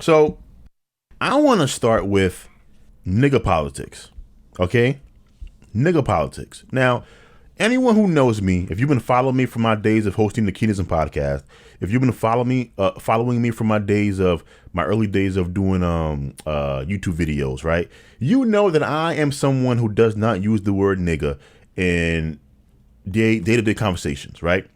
So I want to start with nigga politics. Okay? Nigga politics. Now, anyone who knows me, if you've been following me from my days of hosting the Keenism podcast, if you've been following me from my early days of doing YouTube videos, right? You know that I am someone who does not use the word nigga in day-to-day conversations, right?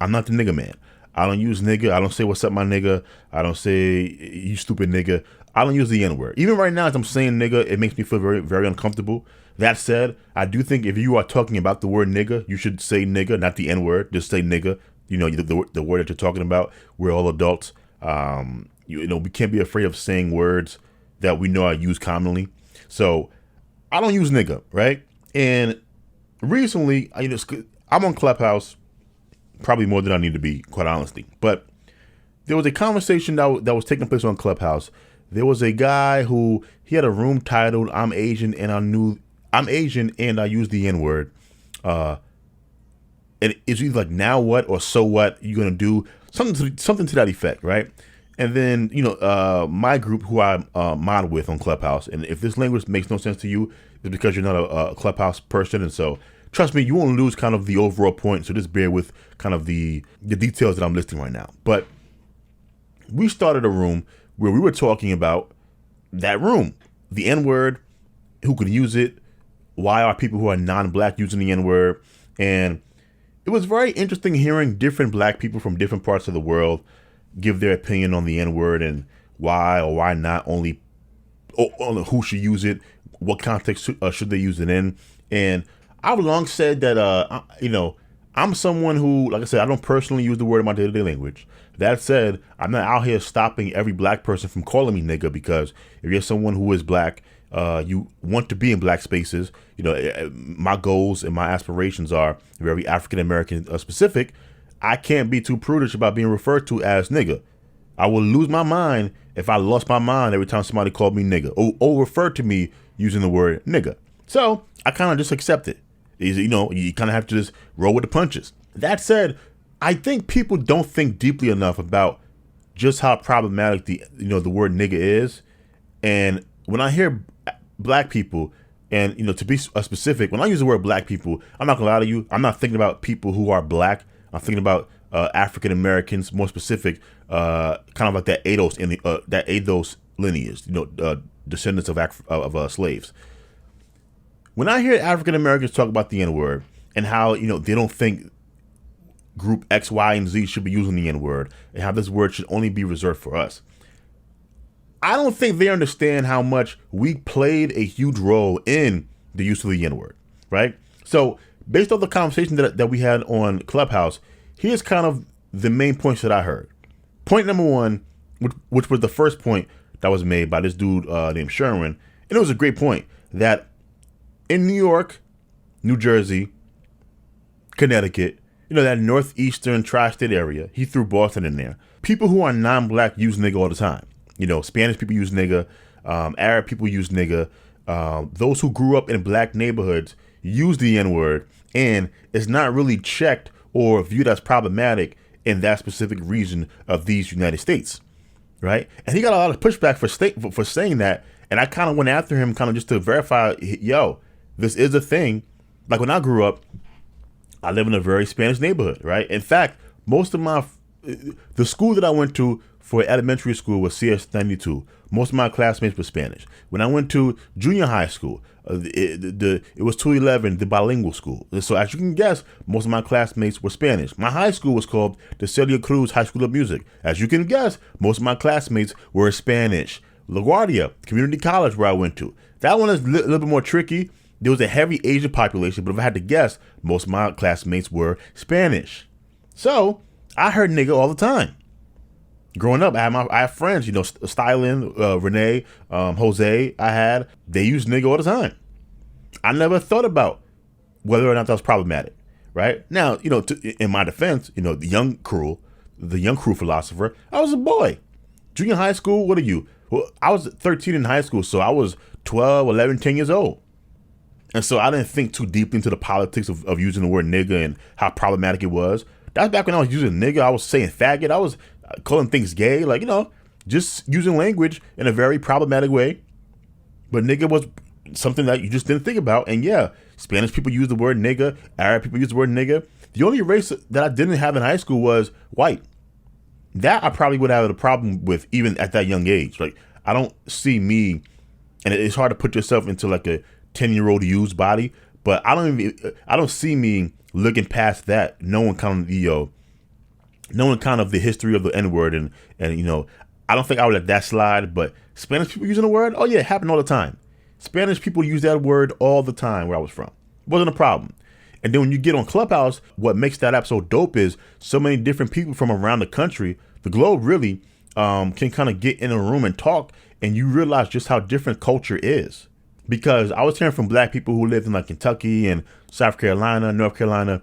I'm not the nigga man. I don't use nigga. I don't say what's up, my nigga. I don't say you stupid nigga. I don't use the N-word. Even right now, as I'm saying nigga, it makes me feel very, very uncomfortable. That said, I do think if you are talking about the word nigga, you should say nigga, not the N-word. Just say nigga. You know, the word that you're talking about. We're all adults. We can't be afraid of saying words that we know are used commonly. So I don't use nigga, right? And recently, I'm on Clubhouse, probably more than I need to be, quite honestly. But there was a conversation that was taking place on Clubhouse. There was a guy who he had a room titled "I'm Asian and I use the N-word." And it's either like, now what or so what you gonna do, something to that effect, right? And then my group, who I mod with on Clubhouse, and if this language makes no sense to you, it's because you're not a Clubhouse person, and so trust me, you won't lose kind of the overall point. So just bear with kind of the details that I'm listing right now. But we started a room where we were talking about that room, the N-word, who could use it, why are people who are non-black using the N-word, and it was very interesting hearing different black people from different parts of the world give their opinion on the N-word and why or why not, only who should use it, what context should they use it in. And I've long said that, I'm someone who, like I said, I don't personally use the word in my day-to-day language. That said, I'm not out here stopping every black person from calling me nigga, because if you're someone who is black, you want to be in black spaces. My goals and my aspirations are very African American specific. I can't be too prudish about being referred to as nigga. I will lose my mind if I lost my mind every time somebody called me nigga or referred to me using the word nigga. So I kind of just accept it. You kind of have to just roll with the punches. That said, I think people don't think deeply enough about just how problematic the word nigga is. And when I hear black people, and to be specific, when I use the word black people, I'm not gonna lie to you, I'm not thinking about people who are black. I'm thinking about African Americans, more specific, kind of like that ADOS lineage, descendants of slaves. When I hear African Americans talk about the N-word and how they don't think group X, Y, and Z should be using the N-word, and how this word should only be reserved for us, I don't think they understand how much we played a huge role in the use of the N-word, right? So based on the conversation that we had on Clubhouse, here's kind of the main points that I heard. Point number one, which was the first point that was made by this dude named Sherwin, and it was a great point, that in New York, New Jersey, Connecticut, that northeastern tri-state area, he threw Boston in there, people who are non-black use nigga all the time. Spanish people use nigga, Arab people use nigga, those who grew up in black neighborhoods use the N-word, and it's not really checked or viewed as problematic in that specific region of these United States, right? And he got a lot of pushback for saying that, and I kind of went after him kind of just to verify, this is a thing. Like when I grew up, I live in a very Spanish neighborhood, right? In fact, most of the school that I went to for elementary school was CS92. Most of my classmates were Spanish. When I went to junior high school, it was 211, the bilingual school. So as you can guess, most of my classmates were Spanish. My high school was called the Celia Cruz High School of Music. As you can guess, most of my classmates were Spanish. LaGuardia, community college where I went to, that one is a little bit more tricky. There was a heavy Asian population, but if I had to guess, most of my classmates were Spanish. So I heard nigga all the time. Growing up, I have friends, Stylin, Renee, Jose, they use nigga all the time. I never thought about whether or not that was problematic, right? Now, in my defense, the young CruelPhilosophr, I was a boy. Junior high school, what are you? Well, I was 13 in high school, so I was 12, 11, 10 years old. And so I didn't think too deeply into the politics of using the word nigga and how problematic it was. That's back when I was using nigga. I was saying faggot. I was calling things gay. Like, just using language in a very problematic way. But nigga was something that you just didn't think about. And yeah, Spanish people use the word nigga, Arab people use the word nigga. The only race that I didn't have in high school was white. That I probably would have a problem with even at that young age. Like, I don't see me, and it's hard to put yourself into like a 10-year-old youth's body, but I don't see me looking past that, knowing kind of the history of the N-word, and I don't think I would let that slide. But Spanish people using the word, oh yeah, it happened all the time. Spanish people use that word all the time where I was from. Wasn't a problem. And then when you get on Clubhouse, what makes that app so dope is so many different people from around the country, the globe really, can kind of get in a room and talk, and you realize just how different culture is. Because I was hearing from black people who lived in like Kentucky and South Carolina, North Carolina,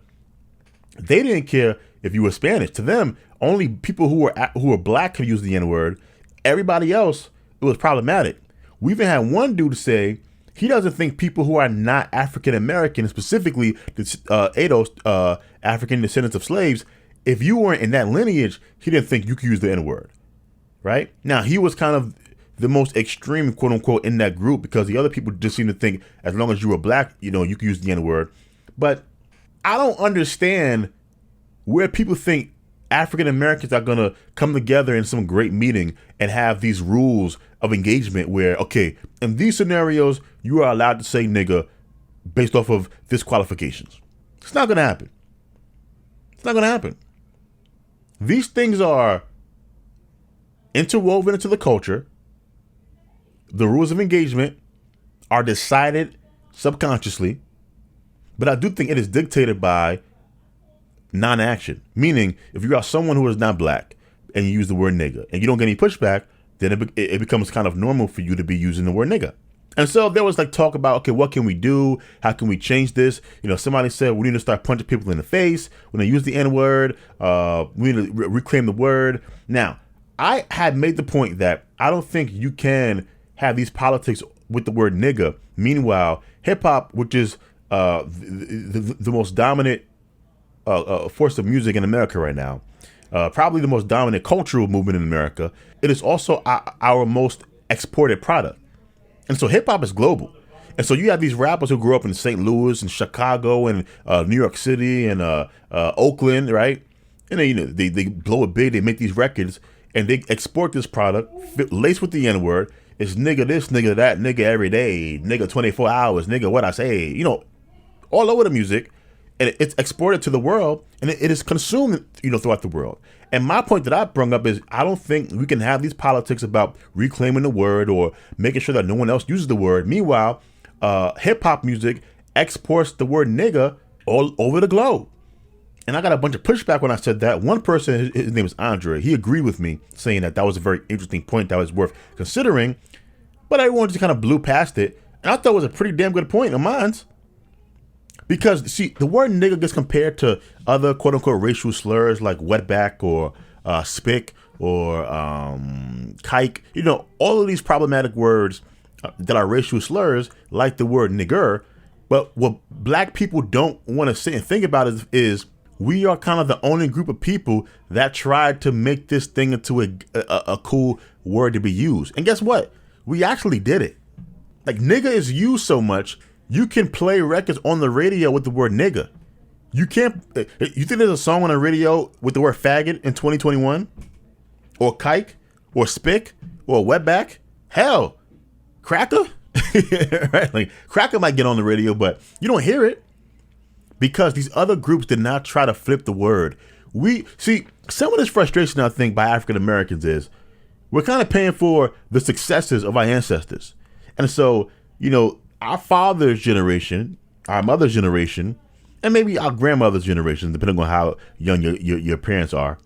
they didn't care if you were Spanish. To them, only people who were black could use the N-word. Everybody else, it was problematic. We even had one dude say he doesn't think people who are not African American, specifically the ADOS, African descendants of slaves, if you weren't in that lineage, he didn't think you could use the N-word. Right? Now, he was kind of the most extreme, quote unquote, in that group, because the other people just seem to think as long as you were black, you could use the N-word. But I don't understand where people think African Americans are going to come together in some great meeting and have these rules of engagement where, okay, in these scenarios, you are allowed to say nigga based off of this qualifications. It's not going to happen. It's not going to happen. These things are interwoven into the culture. The rules of engagement are decided subconsciously, but I do think it is dictated by non-action. Meaning, if you are someone who is not black and you use the word nigga and you don't get any pushback, then it becomes kind of normal for you to be using the word nigga. And so there was like talk about, okay, what can we do? How can we change this? Somebody said we need to start punching people in the face when they use the N-word. We need to reclaim the word. Now, I had made the point that I don't think you can have these politics with the word nigga. Meanwhile, hip hop, which is the most dominant force of music in America right now, probably the most dominant cultural movement in America, it is also our most exported product. And so hip hop is global. And so you have these rappers who grew up in St. Louis and Chicago and New York City and Oakland, right? And they blow it big. They make these records and they export this product laced with the N-word. It's nigga this, nigga that, nigga every day, nigga 24 hours, nigga what I say, all over the music. And it's exported to the world, and it is consumed, throughout the world. And my point that I brought up is I don't think we can have these politics about reclaiming the word or making sure that no one else uses the word. Meanwhile, hip hop music exports the word nigga all over the globe. And I got a bunch of pushback when I said that. One person, his name is Andre, he agreed with me, saying that was a very interesting point that was worth considering. But everyone just kind of blew past it. And I thought it was a pretty damn good point of mine. Because, see, the word nigga gets compared to other quote-unquote racial slurs like wetback or spick or kike. All of these problematic words that are racial slurs, like the word nigger. But what black people don't want to sit and think about is we are kind of the only group of people that tried to make this thing into a cool word to be used. And guess what? We actually did it. Like, nigga is used so much, you can play records on the radio with the word nigga. You can't. You think there's a song on the radio with the word faggot in 2021? Or kike? Or spick? Or wetback? Hell, cracker? Right? Like, cracker might get on the radio, but you don't hear it. Because these other groups did not try to flip the word. We see some of this frustration, I think, by African Americans is we're kind of paying for the successes of our ancestors. And so, our father's generation, our mother's generation, and maybe our grandmother's generation, depending on how young your parents are,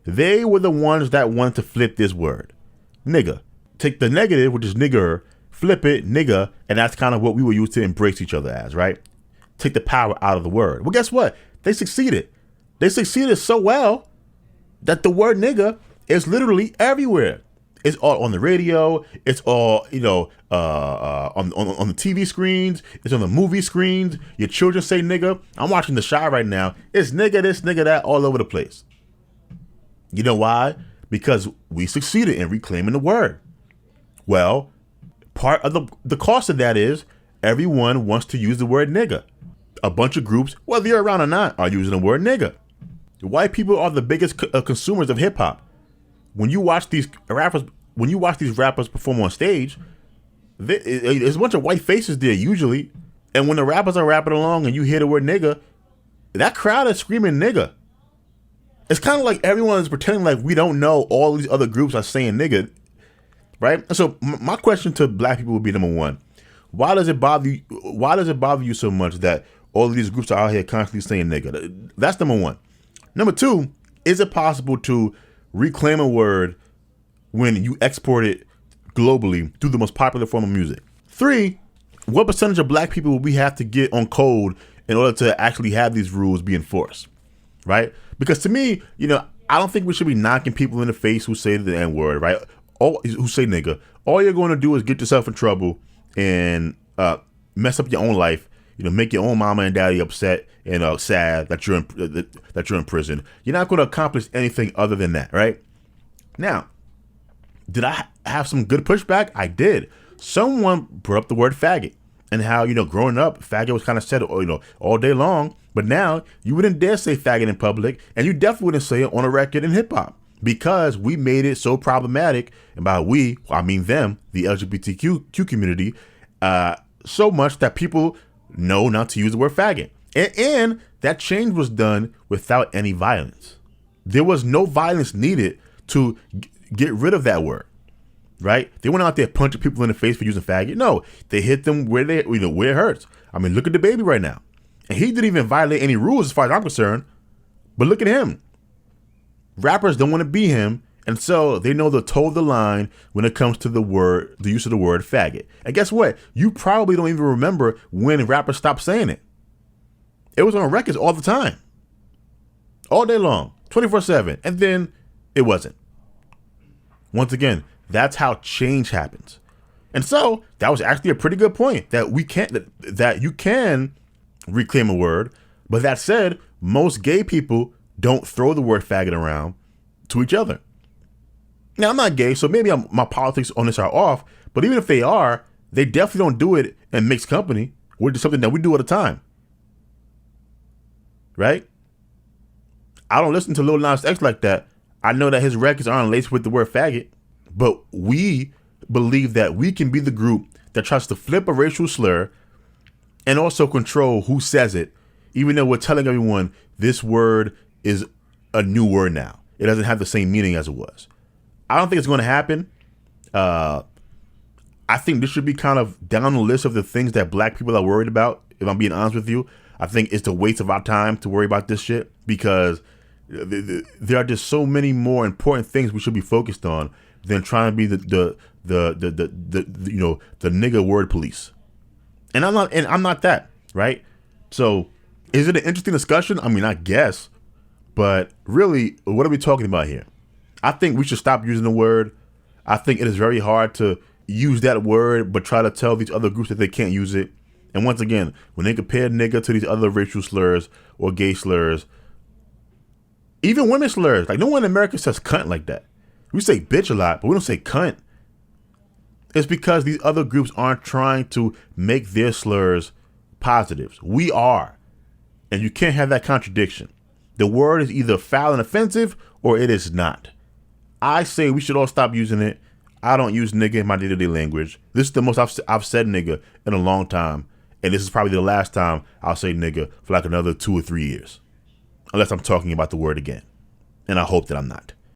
they were the ones that wanted to flip this word. Nigga. Take the negative, which is nigger, flip it, nigga, and that's kind of what we were used to embrace each other as, right? Take the power out of the word. Well, guess what? They succeeded. They succeeded so well that the word nigga is literally everywhere. It's all on the radio. It's all, on the TV screens. It's on the movie screens. Your children say nigga. I'm watching The Chi right now. It's nigga this, nigga that all over the place. You know why? because we succeeded in reclaiming the word. Well, part of the cost of that is everyone wants to use the word nigga. A bunch of groups, whether you're around or not, are using the word nigga. White people are the biggest consumers of hip hop. When you watch these rappers perform on stage, there's a bunch of white faces there usually. And when the rappers are rapping along and you hear the word nigga, that crowd is screaming nigga. It's kind of like everyone is pretending like we don't know all these other groups are saying nigga, right? And so my question to black people would be, number one, why does it bother you? Why does it bother you so much that all of these groups are out here constantly saying nigga? That's number one. Number two, is it possible to reclaim a word when you export it globally through the most popular form of music? Three, what percentage of black people will we have to get on code in order to actually have these rules be enforced, right? Because to me, I don't think we should be knocking people in the face who say the N-word, right? Who say nigga. All you're going to do is get yourself in trouble and mess up your own life, make your own mama and daddy upset and sad that you're in prison. You're not going to accomplish anything other than that, right? Now, did I have some good pushback? I did. Someone brought up the word faggot and how, growing up, faggot was kind of said, all day long. But now you wouldn't dare say faggot in public, and you definitely wouldn't say it on a record in hip hop because we made it so problematic. And by we, I mean them, the LGBTQ community, so much that people know not to use the word faggot. And that change was done without any violence. There was no violence needed to get rid of that word, right? They went out there punching people in the face for using faggot. No, they hit them where it hurts. I mean, look at the baby right now. And he didn't even violate any rules as far as I'm concerned. But look at him. Rappers don't want to be him. And so they know the toe of the line when it comes to the use of the word faggot. And guess what? You probably don't even remember when rappers stopped saying it. It was on records all the time. All day long. 24/7. And then it wasn't. Once again, that's how change happens. And so that was actually a pretty good point that you can reclaim a word. But that said, most gay people don't throw the word faggot around to each other. Now, I'm not gay, so maybe my politics on this are off. But even if they are, they definitely don't do it in mixed company, which is something that we do all the time. Right? I don't listen to Lil Nas X like that. I know that his records aren't laced with the word faggot. But we believe that we can be the group that tries to flip a racial slur and also control who says it, even though we're telling everyone this word is a new word now. It doesn't have the same meaning as it was. I don't think it's going to happen. I think this should be kind of down the list of the things that black people are worried about, if I'm being honest with you. I think it's the waste of our time to worry about this shit because there are just so many more important things we should be focused on than trying to be the nigga word police. And I'm not that, right? So is it an interesting discussion? I mean, I guess, but really, what are we talking about here? I think we should stop using the word. I think it is very hard to use that word, but try to tell these other groups that they can't use it. And once again, when they compare nigga to these other racial slurs or gay slurs, even women slurs, like no one in America says cunt like that. We say bitch a lot, but we don't say cunt. It's because these other groups aren't trying to make their slurs positives. We are. And you can't have that contradiction. The word is either foul and offensive or it is not. I say we should all stop using it. I don't use nigga in my day-to-day language. This is the most I've said nigga in a long time. And this is probably the last time I'll say nigga for like another 2 or 3 years. Unless I'm talking about the word again. And I hope that I'm not.